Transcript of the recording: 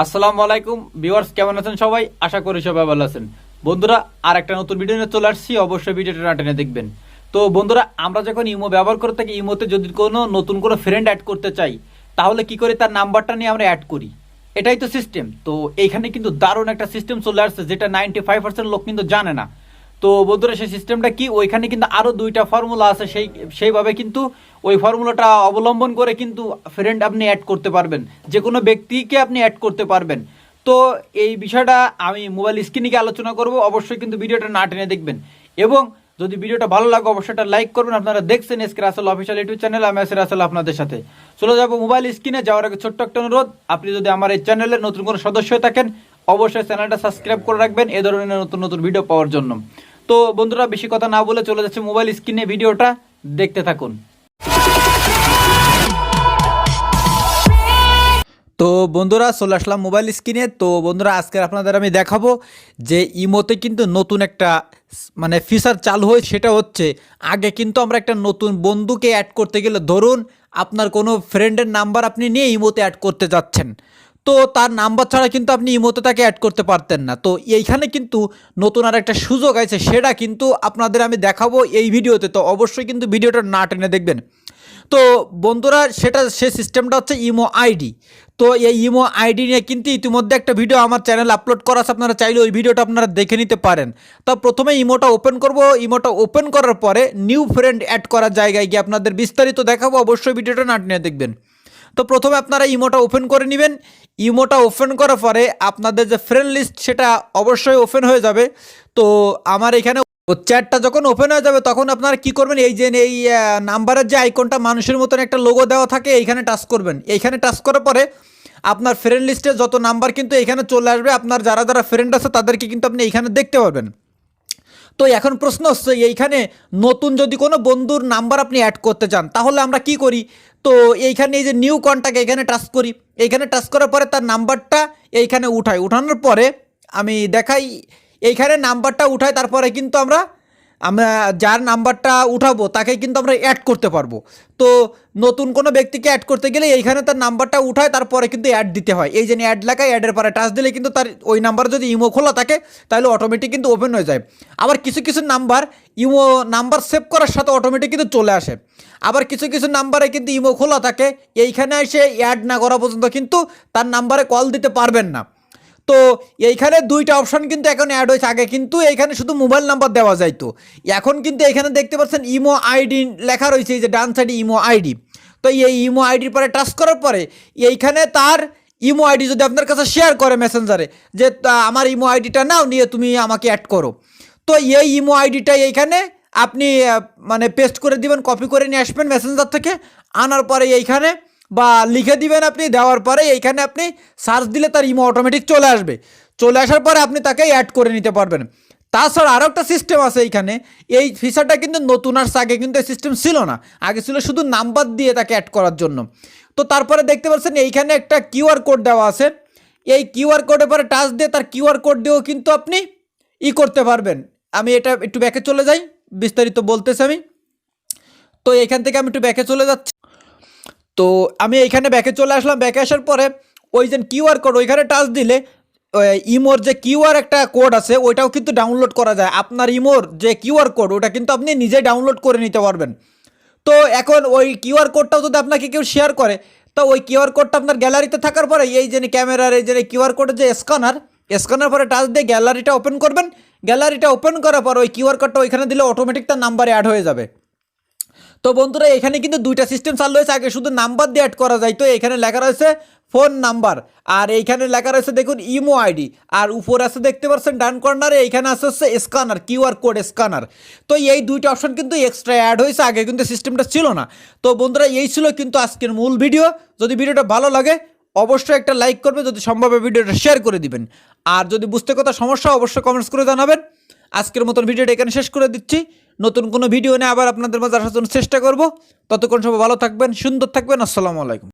আসসালামু আলাইকুম ভিউয়ার্স, কেমন আছেন সবাই? আশা করি সবাই ভালো আছেন। বন্ধুরা, আর একটা নতুন ভিডিও নিয়ে চলে আসছি, অবশ্যই ভিডিওটা না টেনে দেখবেন। তো বন্ধুরা, আমরা যখন ইমো ব্যবহার করে থাকি, ইমোতে যদি কোনো নতুন কোনো ফ্রেন্ড অ্যাড করতে চাই, তাহলে কি করি? তার নাম্বারটা নিয়ে আমরা অ্যাড করি। এটাই তো সিস্টেম। তো এইখানে কিন্তু দারুণ একটা সিস্টেম চলে আসছে, যেটা 95% লোক কিন্তু জানে না। তো বন্ধুরা, সেই সিস্টেমটা কি? ওইখানে কিন্তু আরো দুইটা ফর্মুলা আছে, সেইভাবে কিন্তু ওই ফর্মুলাটা অবলম্বন করে কিন্তু ফ্রেন্ড আপনি অ্যাড করতে পারবেন, যে কোনো ব্যক্তিকে আপনি অ্যাড করতে পারবেন। তো এই বিষয়টা আমি মোবাইল স্ক্রিনে গিয়ে আলোচনা করব, অবশ্যই কিন্তু ভিডিওটা না টেনে দেখবেন। এবং যদি ভিডিওটা ভালো লাগে অবশ্যই একটা লাইক করবেন। আপনারা দেখছেন SK Rasel official YouTube channel, আমি আছি রাসেল আপনাদের সাথে। চলে যাবো মোবাইল স্ক্রিনে। যাওয়ার আগে ছোট্ট একটা অনুরোধ, আপনি যদি আমার এই চ্যানেলের নতুন কোনো সদস্য হয়ে থাকেন, অবশ্যই চ্যানেলটা সাবস্ক্রাইব করে রাখবেন এ ধরনের নতুন নতুন ভিডিও পাওয়ার জন্য। তো বন্ধুরা, বেশি কথা না বলে চলে যাচ্ছে মোবাইল স্ক্রিনে, ভিডিওটা দেখতে থাকুন। তো বন্ধুরা, চলে আসলাম মোবাইল স্ক্রিনে। তো বন্ধুরা, আজকে আপনাদের আমি দেখাবো যে ইমোতে কিন্তু নতুন একটা ফিচার চালু হয়। সেটা হচ্ছে, আগে কিন্তু আমরা একটা নতুন বন্ধুকে অ্যাড করতে গেলে, ধরুন আপনার কোনো ফ্রেন্ডের নাম্বার আপনি নিয়ে ইমোতে অ্যাড করতে যাচ্ছেন, তো তার নাম্বার ছাড়া কিন্তু আপনি ইমোতে তাকে অ্যাড করতে পারতেন না। তো এইখানে কিন্তু নতুন আর একটা সুযোগ আছে, সেটা কিন্তু আপনাদের আমি দেখাবো এই ভিডিওতে। তো অবশ্যই কিন্তু ভিডিওটা না টেনে দেখবেন। তো বন্ধুরা, সে সিস্টেমটা হচ্ছে ইমো আইডি। তো এই ইমো আইডি নিয়ে কিন্তু ইতিমধ্যে একটা ভিডিও আমার চ্যানেলে আপলোড করা আছে, আপনারা চাইলে ওই ভিডিওটা আপনারা দেখে নিতে পারেন। তো প্রথমে ইমোটা ওপেন করব। ইমোটা ওপেন করার পরে নিউ ফ্রেন্ড অ্যাড করার জায়গায় গিয়ে আপনাদের বিস্তারিত দেখাবো, অবশ্যই ভিডিওটা না টেনে দেখবেন। তো প্রথমে আপনারা ইমোটা ওপেন করে নেবেন। ইমোটা ওপেন করার পরে আপনাদের যে ফ্রেন্ড লিস্ট, সেটা অবশ্যই ওপেন হয়ে যাবে। তো আমার এখানে চ্যাটটা যখন ওপেন হয়ে যাবে, তখন আপনারা কি করবেন? এই যে এই নাম্বারের যে আইকনটা মানুষের মতন একটা লোগো দেওয়া থাকে, এইখানে টাচ করবেন। এইখানে টাচ করার পরে আপনার ফ্রেন্ড লিস্টে যত নাম্বার কিন্তু এখানে চলে আসবে। আপনার যারা যারা ফ্রেন্ড আছে তাদেরকে কিন্তু আপনি এইখানে দেখতে পারবেন। তো এখন প্রশ্ন হচ্ছে, এইখানে নতুন যদি কোনো বন্ধুর নাম্বার আপনি অ্যাড করতে চান, তাহলে আমরা কি করি? তো এইখানে এই যে নিউ কন্ট্যাক্ট, এখানে টাচ করি। এইখানে টাচ করার পরে তার নাম্বারটা এইখানে উঠানোর পরে আমি দেখাই, এইখানে নাম্বারটা উঠাই। তারপরে কিন্তু আমরা যার নাম্বারটা উঠাবো তাকে কিন্তু আমরা অ্যাড করতে পারবো। তো নতুন কোনো ব্যক্তিকে অ্যাড করতে গেলে এইখানে তার নাম্বারটা উঠায়, তারপরে কিন্তু অ্যাড দিতে হয়। এই যে অ্যাড লেখায়, অ্যাডের পরে টাচ দিলে কিন্তু তার ওই নাম্বার যদি ইমো খোলা থাকে, তাহলে অটোমেটিক কিন্তু ওপেন হয়ে যায়। আবার কিছু কিছু নাম্বার ইমো নাম্বার সেভ করার সাথে অটোমেটিক কিন্তু চলে আসে। আবার কিছু কিছু নাম্বারে কিন্তু ইমো খোলা থাকে, এইখানে এসে অ্যাড না করা পর্যন্ত কিন্তু তার নাম্বারে কল দিতে পারবেন না। তো এইখানে দুইটা অপশন কিন্তু এখন অ্যাড হয়েছে। আগে কিন্তু এইখানে শুধু মোবাইল নাম্বার দেওয়া যাইতো, এখন কিন্তু এখানে দেখতে পাচ্ছেন ইমো আইডি লেখা রয়েছে, এই যে ডান সাইডে ইমো আইডি। তো এই ইমো আইডির পরে টাচ করার পরে এইখানে তার ইমো আইডি যদি আপনার কাছে শেয়ার করে মেসেঞ্জারে, যে আমার ইমো আইডিটা নাও, নিয়ে তুমি আমাকে অ্যাড করো, তো এই ইমো আইডিটা এইখানে আপনি পেস্ট করে দিবেন, কপি করে নিয়ে আসবেন মেসেঞ্জার থেকে। আনার পরে এইখানে বা লিখে দিবেন আপনি, দেওয়ার পরে এইখানে আপনি সার্চ দিলে তার ইমো অটোমেটিক চলে আসবে। চলে আসার পরে আপনি তাকে অ্যাড করে নিতে পারবেন। তাছাড়া আরও একটা সিস্টেম আছে এইখানে। এই ফিচারটা কিন্তু নতুন আসছে, আগে কিন্তু এই সিস্টেম ছিল না। আগে ছিল শুধু নাম্বার দিয়ে তাকে অ্যাড করার জন্য। তো তারপরে দেখতে পাচ্ছেন এইখানে একটা কিউআর কোড দেওয়া আছে। এই কিউআর কোডের পরে টাচ দিয়ে তার কিউআর কোড দিয়েও কিন্তু আপনি করতে পারবেন। আমি এটা একটু ব্যাকে চলে যাই, বিস্তারিত বলতেছি আমি। তো এখান থেকে আমি একটু ব্যাকে চলে যাচ্ছি। তো আমি এইখানে ব্যাকে চলে আসলাম। ব্যাকে আসার পরে ওই যে কিউআর কোড, ওইখানে টাচ দিলে ইমোর যে কিউআর একটা কোড আছে, ওইটাও কিন্তু ডাউনলোড করা যায়। আপনার ইমোর যে কিউআর কোড, ওটা কিন্তু আপনি নিজে ডাউনলোড করে নিতে পারবেন। তো এখন ওই কিউআর কোডটাও যদি আপনাকে কেউ শেয়ার করে, তো ওই কিউআর কোডটা আপনার গ্যালারিতে থাকার পরে এই যে ক্যামেরার এই যে কিউআর কোডের যে স্ক্যানার পরে টাচ দিয়ে গ্যালারিটা ওপেন করবেন। গ্যালারিটা ওপেন করার পর ওই কিউআর কোডটা ওইখানে দিলে অটোমেটিক তার নাম্বারে অ্যাড হয়ে যাবে। তো বন্ধুরা, এখানে কিন্তু দুইটা সিস্টেম চালু হয়েছে। আগে শুধু নাম্বার দিয়ে অ্যাড করা যায়। তো এখানে লেখা রয়েছে ফোন নাম্বার, আর এইখানে লেখা রয়েছে দেখুন ইমো আইডি, আর উপর আছে দেখতে পাচ্ছেন ডান কর্নারে, এইখানে আছে হচ্ছে স্ক্যানার, কিউআর কোড স্ক্যানার। তো এই দুইটা অপশন কিন্তু এক্সট্রা অ্যাড হয়েছে, আগে কিন্তু সিস্টেমটা ছিল না। তো বন্ধুরা, এই ছিল কিন্তু আজকের মূল ভিডিও। যদি ভিডিওটা ভালো লাগে অবশ্যই একটা লাইক করবে, যদি সম্ভব ভিডিওটা শেয়ার করে দিবেন। আর যদি বুঝতে কোথাও সমস্যা অবশ্যই কমেন্টস করে জানাবেন। আজকের মতন ভিডিওটা এখানে শেষ করে দিচ্ছি। নতুন কোনো ভিডিও নিয়ে আবার আপনাদের মাঝে আসার জন্য চেষ্টা করব। ততক্ষণ সবাই ভালো থাকবেন, সুন্দর থাকবেন। আসসালামু আলাইকুম।